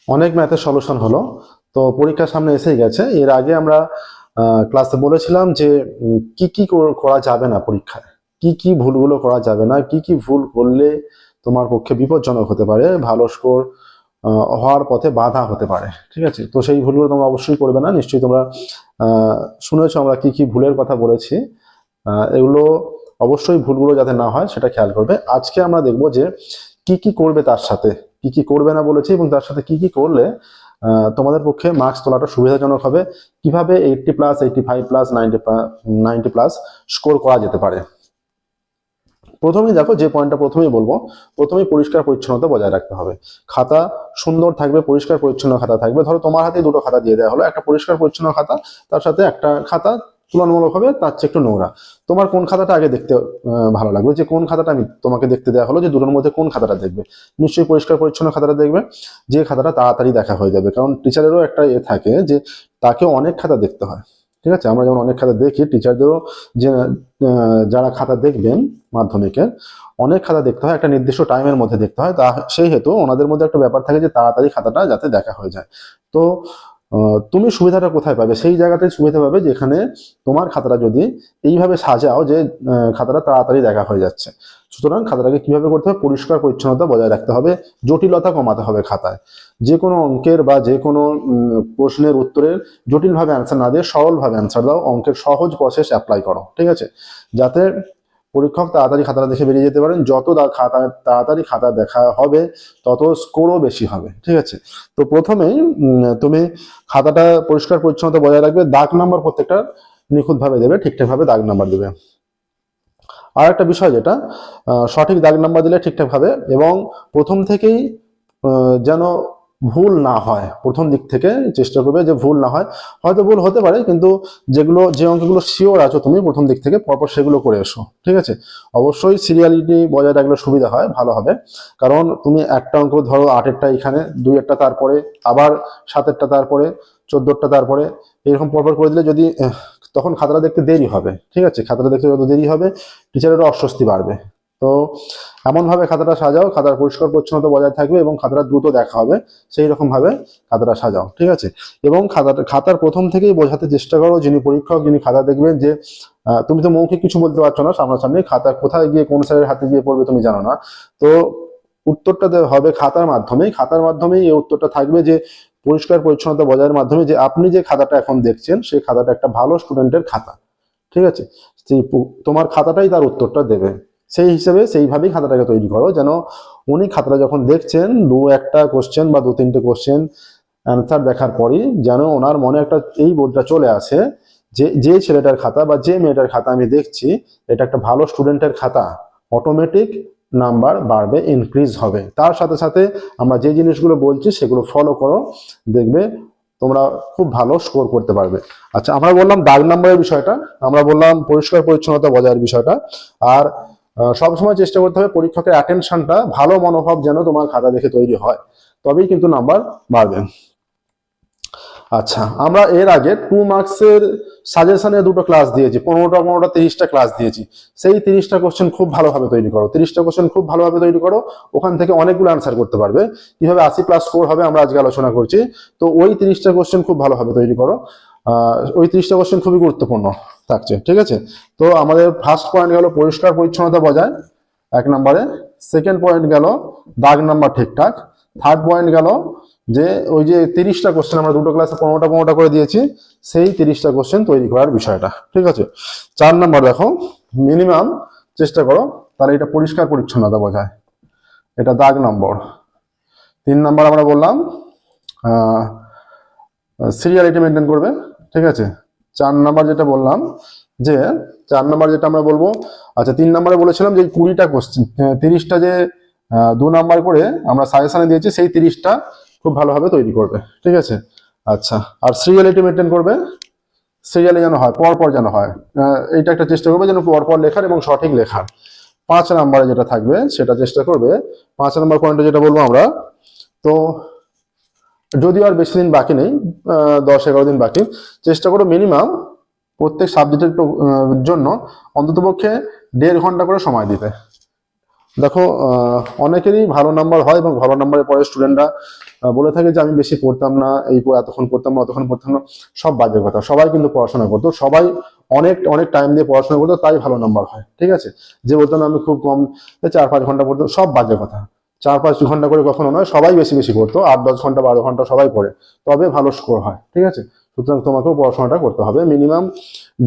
অনেক ম্যাথের সলিউশন হলো। তো পরীক্ষার সামনে এসেই গেছে। এর আগে আমরা ক্লাসে বলেছিলাম যে কি কি করা যাবে না পরীক্ষায়, কি কি ভুলগুলো করা যাবে না, কি কি ভুল করলে তোমার পক্ষে বিপজ্জনক হতে পারে, ভালো স্কোর হওয়ার পথে বাধা হতে পারে। ঠিক আছে, তো সেই ভুলগুলো তোমরা অবশ্যই করবে না। নিশ্চয়ই তোমরা শুনেছো আমরা কি কি ভুলের কথা বলেছি। এগুলো অবশ্যই ভুলগুলো যাতে না হয় সেটা খেয়াল করবে। আজকে আমরা দেখব যে কি কি করবে, তার সাথে কি কি করবে না বলেছি, এবং তার সাথে কি কি করলে তোমাদের পক্ষে মার্কস তোলাটা সুবিধাজনক হবে, কিভাবে 80+, 85+, 90+ স্কোর করা যেতে পারে। প্রথমেই দেখো, যে পয়েন্টটা প্রথমেই বলবো, প্রথমেই পরিষ্কার পরিচ্ছন্নতা বজায় রাখতে হবে। খাতা সুন্দর থাকবে, পরিষ্কার পরিচ্ছন্ন খাতা থাকবে। ধরো তোমার হাতে দুটো খাতা দিয়ে দেওয়া হলো, একটা পরিষ্কার পরিচ্ছন্ন খাতা, তার সাথে একটা খাতা তুলনামূলকভাবে তার চেয়ে একটু নোংরা। তোমার কোন খাতাটা আগে দেখতে ভালো লাগবে, যে কোন খাতাটা আমি তোমাকে দেখতে দেওয়া হলো, যে দুটোর মধ্যে কোন খাতাটা দেখবে? নিশ্চয়ই পরিষ্কার পরিচ্ছন্ন খাতাটা দেখবে, যে খাতাটা তাড়াতাড়ি দেখা হয়ে যাবে। কারণ টিচারেরও একটা থাকে যে তাকে অনেক খাতা দেখতে হয়। ঠিক আছে, আমরা যেমন অনেক খাতা দেখি, টিচারদেরও যে যারা খাতা দেখবেন মাধ্যমিকের, অনেক খাতা দেখতে হয়, একটা নির্দিষ্ট টাইমের মধ্যে দেখতে হয়। তা সেই হেতু ওনাদের মধ্যে একটা ব্যাপার থাকে যে তাড়াতাড়ি খাতাটা যাতে দেখা হয়ে যায়। তো তুমি সুবিধাটা কোথায় পাবে? সেই জায়গাটাই সুবিধা পাবে যেখানে তোমার খাতাটা যদি এইভাবে সাজাও যে খাতাটা তাড়াতাড়ি দেখা হয়ে যাচ্ছে। সুতরাং খাতাটাকে কিভাবে করতে হবে? পরিষ্কার পরিচ্ছন্নতা বজায় রাখতে হবে, জটিলতা কমাতে হবে খাতায়। যে কোনো অঙ্কের বা যে কোনো প্রশ্নের উত্তরের জটিলভাবে অ্যান্সার না দিয়ে সরলভাবে অ্যান্সার দাও, অঙ্কের সহজ প্রসেস অ্যাপ্লাই করো। ঠিক আছে, যাতে পরীক্ষক তাড়াতাড়ি খাতাটা দেখে বেরিয়ে যেতে পারেন। যত তাড়াতাড়ি খাতা দেখা হবে তত স্কোরও বেশি হবে। ঠিক আছে, তো প্রথমেই তুমি খাতাটা পরিষ্কার পরিচ্ছন্নতা বজায় রাখবে, দাগ নাম্বার প্রত্যেকটা নিখুঁতভাবে দেবে, ঠিকঠাকভাবে দাগ নাম্বার দেবে। আর একটা বিষয় যেটা, সঠিক দাগ নাম্বার দিলে ঠিকঠাক ভাবে, এবং প্রথম থেকেই যেন ভুল না হয়, প্রথম দিক থেকে চেষ্টা করবে যে ভুল না হয়। হয়তো ভুল হতে পারে, কিন্তু যে অঙ্কগুলো শিওর আছো তুমি প্রথম দিক থেকে পরপর সেগুলো করে এসো। ঠিক আছে, অবশ্যই সিরিয়ালিটি বজায় রাখলে সুবিধা হয়, ভালো হবে। কারণ তুমি একটা অঙ্ক ধরো 8এরটা এখানে, 2এরটা তারপরে, আবার 7এরটা তারপরে, 14এরটা তারপরে, এরকম পরপর করে দিলে যদি তখন খাতাটা দেখতে দেরি হবে। ঠিক আছে, খাতাটা দেখতে যত দেরি হবে টিচারেরও অস্বস্তি বাড়বে। তো এমনভাবে খাতাটা সাজাও, খাতার পরিষ্কার পরিচ্ছন্নতা বজায় থাকবে এবং খাতাটা দ্রুত দেখা হবে, সেই রকম ভাবে খাতাটা সাজাও। ঠিক আছে, এবং খাতার প্রথম থেকেই বোঝাতে চেষ্টা করো যিনি পরীক্ষক, যিনি খাতা দেখবেন, যে তুমি তো মৌখিক কিছু বলতে পারছো না সামনাসামনি, খাতা কোথায় গিয়ে কোন স্যারের হাতে গিয়ে পড়বে তুমি জানো না। তো উত্তরটা হবে খাতার মাধ্যমেই এই উত্তরটা থাকবে, যে পরিষ্কার পরিচ্ছন্নতা বজায়ের মাধ্যমে, যে আপনি যে খাতাটা এখন দেখছেন সেই খাতাটা একটা ভালো স্টুডেন্টের খাতা। ঠিক আছে, তোমার খাতাটাই তার উত্তরটা দেবে। সেই হিসেবে সেইভাবেই খাতাটাকে তৈরি করো, যেন উনি খাতাটা যখন দেখছেন, একটা কোশ্চেন বা 2-3টে কোশ্চেন অ্যান্সার দেখার পরই যেন ওনার মনে একটা এই বোধটা চলে আসে যে ছেলেটার খাতা বা যে মেয়েটার খাতা আমি দেখছি, এটা একটা ভালো স্টুডেন্টের খাতা। অটোমেটিক নাম্বার বাড়বে, ইনক্রিজ হবে। তার সাথে সাথে আমরা যে জিনিসগুলো বলছি সেগুলো ফলো করো, দেখবে তোমরা খুব ভালো স্কোর করতে পারবে। আচ্ছা, আমরা বললাম দাগ নাম্বারের বিষয়টা, আমরা বললাম পরিষ্কার পরিচ্ছন্নতা বজায়ের বিষয়টা, আর সবসময় চেষ্টা করতে হবে পরীক্ষকের অ্যাটেনশনটা, ভালো মনোভাব যেন তোমার খাতা দেখে তৈরি হয়, তবেই কিন্তু নাম্বার বাড়বে। আচ্ছা, আমরা এর আগে 2 মার্কসের সাজেশনে দুটো ক্লাস দিয়েছি, 15টা 30টা ক্লাস দিয়েছি। সেই 30টা কোশ্চেন খুব ভালোভাবে তৈরি করো, 30টা কোশ্চেন খুব ভালোভাবে তৈরি করো, ওখান থেকে অনেকগুলো আনসার করতে পারবে। কিভাবে 80+ স্কোর হবে আমরা আজকে আলোচনা করছি। তো ওই 30টা কোশ্চেন খুব ভালোভাবে তৈরি করো, ওই 30টা কোশ্চেন খুবই গুরুত্বপূর্ণ থাকছে। ঠিক আছে, তো আমাদের ফার্স্ট পয়েন্ট গেল পরিষ্কার পরিচ্ছন্নতা বজায় 1 নম্বরে, সেকেন্ড পয়েন্ট গেল দাগ নাম্বার ঠিকঠাক, থার্ড পয়েন্ট গেল যে ওই যে 30টা কোশ্চেন আমরা দুটো ক্লাসে 15টা করে দিয়েছি, সেই 30টা কোশ্চেন তৈরি করার বিষয়টা। ঠিক আছে, 4 নম্বর দেখো, মিনিমাম চেষ্টা করো তাহলে এটা পরিষ্কার পরিচ্ছন্নতা বজায়, এটা দাগ নম্বর। 3 নম্বর আমরা বললাম সিরিয়ালিটি মেনটেন করবে। ঠিক আছে, 4 নম্বর যেটা বললাম, যে 4 নম্বর যেটা আমরা বলবো, আচ্ছা 3 নম্বরে বলেছিলাম যে 20টা কোশ্চেন, 30টা যে 2 নাম্বার করে আমরা সাজেশনে দিয়েছি, সেই 30টা খুব ভালোভাবে তৈরি করবে। ঠিক আছে, আচ্ছা, আর সিরিয়ালিটি মেনটেন করবে, সিরিয়ালে যেন হয়, পরপর যেন হয়, এইটা একটা চেষ্টা করবে যেন পরপর লেখার এবং সঠিক লেখার। 5 নম্বরে যেটা থাকবে সেটা চেষ্টা করবে, 5 নম্বর পয়েন্টে যেটা বলবো আমরা, তো যদিও আর বেশি দিন বাকি নেই, 10-11 দিন বাকি, চেষ্টা করো মিনিমাম প্রত্যেক সাবজেক্টের জন্য অন্ততপক্ষে 1.5 ঘন্টা করে সময় দিতে। দেখো অনেকেরই ভালো নাম্বার হয় এবং ভালো নাম্বারের পরে স্টুডেন্টরা বলে থাকে যে আমি বেশি পড়তাম না, এতক্ষণ পড়তাম না, অতক্ষণ পড়তাম না, সব বাজে কথা। সবাই কিন্তু পড়াশোনা করতো, সবাই অনেক অনেক টাইম দিয়ে পড়াশোনা করতো, তাই ভালো নাম্বার হয়। ঠিক আছে, যে বলতো না আমি খুব কম 4-5 ঘন্টা পড়তো, সব বাজে কথা। 4-5 ঘন্টা করে কখনো নয়, সবাই বেশি বেশি পড়তো, 8-10 ঘন্টা 12 ঘন্টা সবাই পড়ে, তবে ভালো স্কোর হয়। ঠিক আছে, সুতরাং তোমাকেও পড়াশোনাটা করতে হবে। মিনিমাম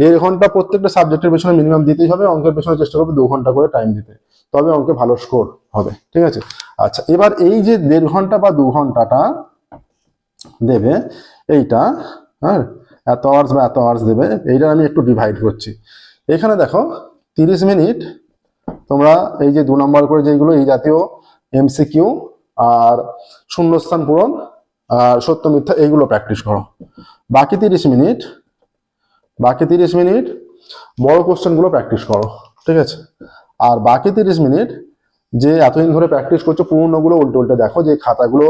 1.5 ঘন্টা প্রত্যেকটা সাবজেক্টের পেছনে মিনিমাম দিতেই হবে। অঙ্কের পেছনে চেষ্টা করবে 2 ঘন্টা করে টাইম দিতে, তবে অঙ্কে ভালো স্কোর হবে। ঠিক আছে, আচ্ছা এবার এই যে 1.5 ঘন্টা বা 2 ঘন্টাটা দেবে, এইটা হ্যাঁ এত আওয়ার্স বা এত আওয়ার্স দেবে, এইটা আমি একটু ডিভাইড করছি। এখানে দেখো 30 মিনিট তোমরা এই যে 2 নম্বর করে যেগুলো এই জাতীয় এমসিকিউ আর শূন্যস্থান পূরণ আর সত্য মিথ্যা এইগুলো প্র্যাকটিস করো। বাকি 30 মিনিট বড় কোশ্চেনগুলো প্র্যাকটিস করো। ঠিক আছে, আর বাকি 30 মিনিট যে এতদিন ধরে প্র্যাকটিস করছো পুরোনোগুলো উল্টে উল্টে দেখো, যে খাতাগুলো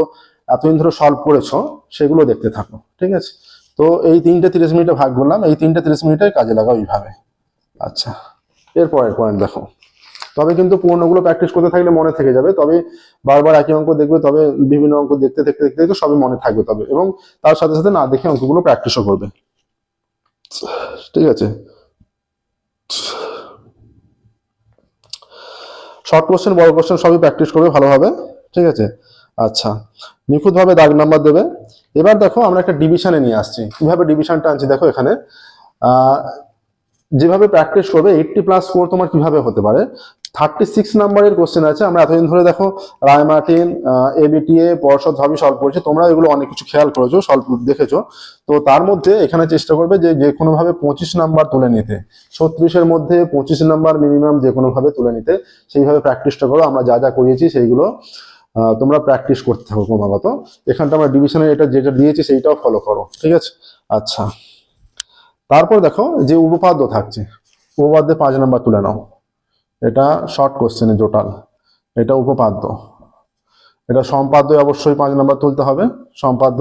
এতদিন ধরে সলভ করেছো সেগুলো দেখতে থাকো। ঠিক আছে, তো এই 30 মিনিটে ভাগ করলাম, এই 30 মিনিটে কাজে লাগাও এইভাবে। আচ্ছা, এরপরের পয়েন্ট দেখো। তবে কিন্তু পুরোনোগুলো প্র্যাকটিস করতে থাকলে মনে থেকে যাবে, তবে বারবার একই অঙ্ক দেখবে, তবে বিভিন্ন অঙ্ক দেখতে দেখতে দেখতে দেখতে সবই মনে থাকবে তবে, এবং তার সাথে সাথে না দেখে অঙ্কগুলো প্র্যাকটিসও করবে। ঠিক আছে, শর্ট কোশ্চেন বড় কোশ্চেন সবই প্র্যাকটিস করবে ভালোভাবে। ঠিক আছে, আচ্ছা নিখুঁতভাবে দাগ নাম্বার দেবে। এবার দেখো আমরা একটা ডিভিশনে নিয়ে আসছি, কিভাবে ডিভিশনটা আনছি দেখো। এখানে যেভাবে প্র্যাকটিস করবে 80+ স্কোর তোমার কিভাবে হতে পারে। 36 নাম্বারের কোশ্চেন আছে। আমরা এতদিন ধরে দেখো রায় মার্টিন, এবিটিএ, পর্ষদ সবই সলভ করেছি, তোমরা এগুলো অনেক কিছু খেয়াল করেছো, সলভ দেখেছো। তো তার মধ্যে এখানে চেষ্টা করবে যে কোনোভাবে 25 নাম্বার তুলে নিতে, 36-এর মধ্যে 25 নাম্বার মিনিমাম যে কোনোভাবে তুলে নিতে, সেইভাবে প্র্যাকটিসটা করো। আমরা যা যা করিয়েছি সেইগুলো তোমরা প্র্যাকটিস করতে থাকো ক্রমাগত। এখানটা আমরা ডিভিশনে এটা যেটা দিয়েছি সেইটাও ফলো করো। ঠিক আছে, আচ্ছা তারপর দেখো যে উপপাদ্য থাকছে, উপপাদ্যে 5 নাম্বার তুলে নাও। এটা শর্ট কোশ্চেনে টোটাল, এটা উপপাদ্য, এটা সম্পাদ্য অবশ্যই 5 নাম্বার তুলতে হবে, সম্পাদ্য।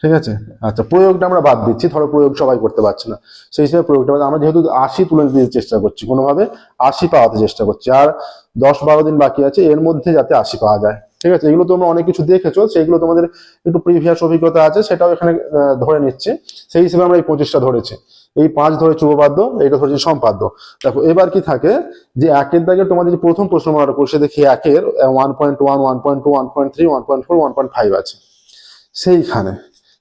ঠিক আছে, আচ্ছা প্রয়োগটা আমরা বাদ দিচ্ছি, ধরো প্রয়োগ সবাই করতে পারছে না, সেই হিসেবে প্রয়োগটা আমরা যেহেতু 80 তুলে দিতে চেষ্টা করছি, কোনোভাবে 80 পাওয়াতে চেষ্টা করছি, আর 10-12 দিন বাকি আছে, এর মধ্যে যাতে 80 পাওয়া যায়। ঠিক আছে, এগুলো তোমরা অনেক কিছু দেখেছো, সেইগুলো তোমাদের একটু প্রিভিয়াস অভিজ্ঞতা আছে, সেটাও এখানে ধরে নিচ্ছে। সেই হিসেবে আমরা এই 25টা ধরেছি, এই 5 ধরেছি উপপাদ্য, এইটা ধরেছি সম্পাদ্য। দেখো এবার কি থাকে, যে একের দাগে তোমাদের যে প্রথম প্রশ্ন আমরা করছে দেখি, একের 1.1, 1.2, 1.3, 1.4, 1.5 আছে, সেইখানে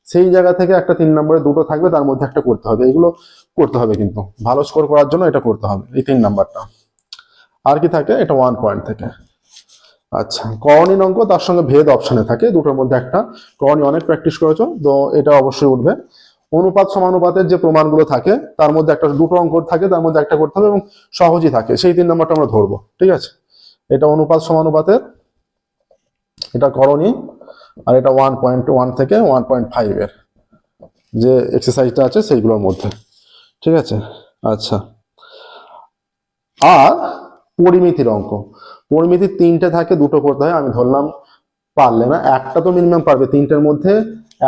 সেই জায়গা থেকে একটা 3 নম্বরে দুটো থাকবে, তার মধ্যে একটা করতে হবে। এগুলো করতে হবে কিন্তু ভালো স্কোর করার জন্য, এটা করতে হবে এই 3 নাম্বারটা। আর কি থাকে, এটা 1 পয়েন্ট থেকে। আচ্ছা করণীয় অঙ্ক, তার সঙ্গে ভেদ অপশনে থাকে, দুটোর মধ্যে একটা। করণীয় অনেক প্র্যাকটিস করেছো তো এটা অবশ্যই উঠবে। অনুপাত সমানুপাতের যে প্রমাণগুলো থাকে তার মধ্যে একটা দুটো অঙ্ক থাকে, তার মধ্যে একটা করতে হবে এবং সহজই থাকে, সেই 3 নম্বরটা আমরা ধরবো। ঠিক আছে, এটা অনুপাত সমানুপাতের, এটা করণীয়, আর এটা 1.1 থেকে 1.5 এর যে এক্সারসাইজটা আছে সেইগুলোর মধ্যে। ঠিক আছে, আচ্ছা আর পরিমিতির অঙ্ক, পরিমিতির 3টে থাকে, দুটো করতে হয়। আমি ধরলাম পারলে না, একটা তো মিনিমাম পারবে, 3টের মধ্যে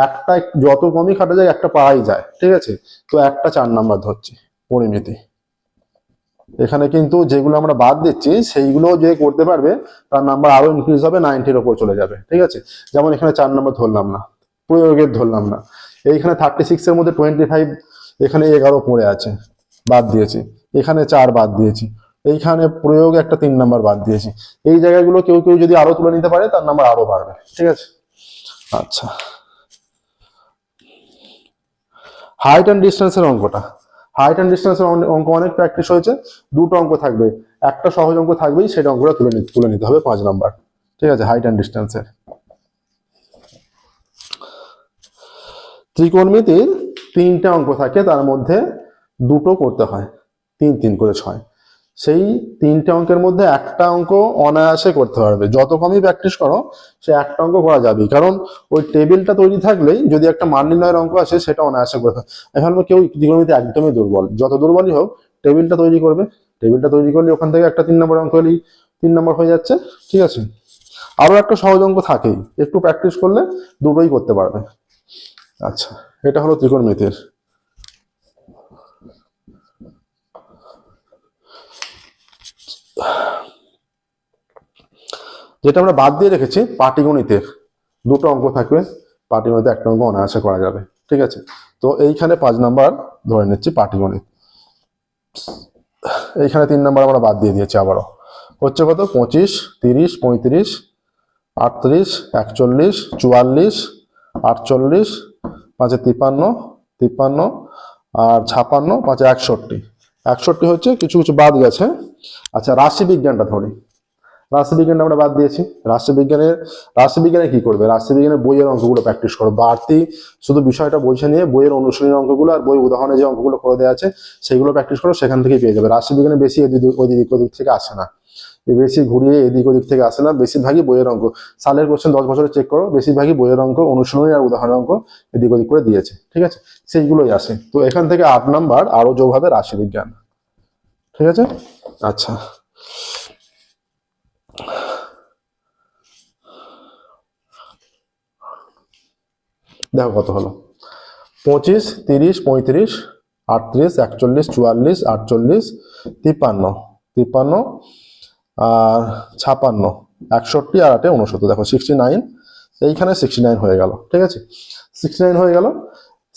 একটা যত কমই খাটা যায় একটা পারাই যায়। ঠিক আছে, তো একটা 4 নাম্বার ধরছি পরিমিতি। এখানে কিন্তু যেগুলো আমরা বাদ দিচ্ছি সেইগুলো যে করতে পারবে তার নাম্বার আরো ইনক্রিজ হবে, 90-র ওপর চলে যাবে। ঠিক আছে, যেমন এখানে 4 নাম্বার ধরলাম না, প্রয়োগের ধরলাম না, এইখানে 36-এর মধ্যে 25, এখানে 11 পড়ে আছে, বাদ দিয়েছি, এখানে 4 বাদ দিয়েছি, এইখানে প্রয়োগ একটা 3 নাম্বার বাদ দিয়েছি। এই জায়গাগুলো কেউ কেউ যদি আরো তুলে নিতে পারে তার নাম্বার আরো বাড়বে। ঠিক আছে, আচ্ছা হাইট অ্যান্ড ডিস্টেন্সের অঙ্কটা, হাইট অ্যান্ড ডিস্টেন্সের অঙ্ক অনেক প্র্যাকটিস হয়েছে। দুটো অঙ্ক থাকবে, একটা সহজ অঙ্ক থাকবেই, সেটা অঙ্কটা তুলে নিতে হবে 5 নাম্বার। ঠিক আছে, হাইট অ্যান্ড ডিস্টেন্সের। ত্রিকোণমিতির 3টে অঙ্ক থাকে, তার মধ্যে দুটো করতে হয়, 3-3 করে 6। সেই 3টে অঙ্কের মধ্যে একটা অঙ্ক অনায়াসে করতে পারবে, যত কমই প্র্যাকটিস করো সে একটা অঙ্ক করা যাবে, কারণ ওই টেবিলটা তৈরি থাকলেই যদি একটা মান নির্ণয়ের অঙ্ক আসে সেটা অনায়াসে করতে হয়। এখন কেউ ত্রিকোণমিতি একদমই দুর্বল, যত দুর্বলই হোক টেবিলটা তৈরি করবে, টেবিলটা তৈরি করলে ওখান থেকে একটা 3 নম্বর অঙ্ক হলেই 3 নম্বর হয়ে যাচ্ছে। ঠিক আছে, আরো একটা সহজ অঙ্ক থাকেই, একটু প্র্যাকটিস করলে দুটোই করতে পারবে। আচ্ছা এটা হলো ত্রিকোণমিতির। যেটা আমরা বাদ দিয়ে রেখেছি পাটিগণিতের, দুটো অঙ্ক থাকবে, পাটিগণিতে একটা অঙ্ক অনায়াসে করা যাবে। ঠিক আছে, তো এইখানে 5 নাম্বার ধরে নিচ্ছি পাটিগণিত, এইখানে 3 নাম্বার আমরা বাদ দিয়ে দিয়েছি। আবারও হচ্ছে কত, 25, 30, 35, 38, 41, 44, 48, 5 53, 53 আর 56, 5 61, 61 হচ্ছে, কিছু কিছু বাদ গেছে। আচ্ছা, রাশি বিজ্ঞানটা ধরি, রাশিবিজ্ঞানটা আমরা বাদ দিয়েছি। রাশিবিজ্ঞানে কি করবে, রাশিবিজ্ঞানের বইয়ের অঙ্কগুলো প্র্যাকটিস করো, বাড়তি শুধু বিষয়টা বুঝে নিয়ে বইয়ের অনুশীলনী অঙ্কগুলো আর বই উদাহরণে যে অঙ্কগুলো করে দেওয়া আছে সেগুলো প্র্যাকটিস করো, সেখান থেকেই পেয়ে যাবে। রাশিবিজ্ঞানে বেশি ওদিক ওদিক থেকে আসে না, বেশি ঘুরিয়ে এদিক ওদিক থেকে আসে না, বেশিরভাগই বইয়ের অঙ্ক। সালের কোশ্চেন 10 বছরে চেক করো, বেশিরভাগই বইয়ের অঙ্ক, অনুশীলনী আর উদাহরণ অঙ্ক এদিক ওদিক করে দিয়েছে। ঠিক আছে, সেইগুলোই আসে। তো এখান থেকে 8 নাম্বার আরো যোগ হবে রাশিবিজ্ঞান। ঠিক আছে, আচ্ছা দেখো কত হলো, 25, 30, 35, 38, 41, 44, 48, 53, 53 আর 56, 61 আর 8 69, দেখো 69, এইখানে 69 হয়ে গেল। ঠিক আছে, 69 হয়ে গেল।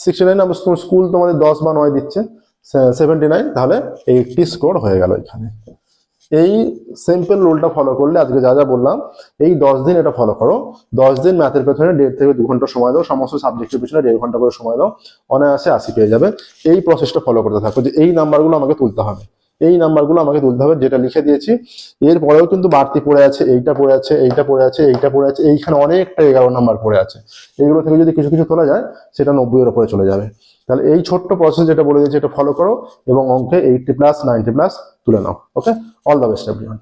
69 আমরা স্কুল তোমাদের 10 বা 9 দিচ্ছে, 79, তাহলে 80 স্কোর হয়ে গেল এখানে। এই সিম্পল রুলটা ফলো করলে, আজকে যা যা বললাম, এই 10 দিন এটা ফলো করো। 10 দিন ম্যাথের পেছনে 1.5 থেকে 2 ঘন্টা সময় দাও, সমস্ত সাবজেক্টের পেছনে 1.5 ঘন্টা করে সময় দাও, অনায়াসে 80 পেয়ে যাবে। এই প্রসেসটা ফলো করতে থাকো, যে এই নাম্বারগুলো আমাকে তুলতে হবে, এই নাম্বারগুলো আমাকে তুলতে হবে, যেটা লিখে দিয়েছি। এরপরেও কিন্তু বাড়তি পড়ে আছে, এইটা পড়ে আছে, এইটা পড়ে আছে, এইটা পড়ে আছে, এইখানে অনেকটা 11 নাম্বার পড়ে আছে। এইগুলো থেকে যদি কিছু কিছু তোলা যায়, সেটা 90 এর উপরে চলে যাবে। তাহলে এই ছোট্ট প্রসেস যেটা বলে দিয়েছি, এটা ফলো করো এবং অঙ্কে 80+, 90+ তুলে নাও। ওকে, অল দ্য বেস্ট এভরিওয়ান।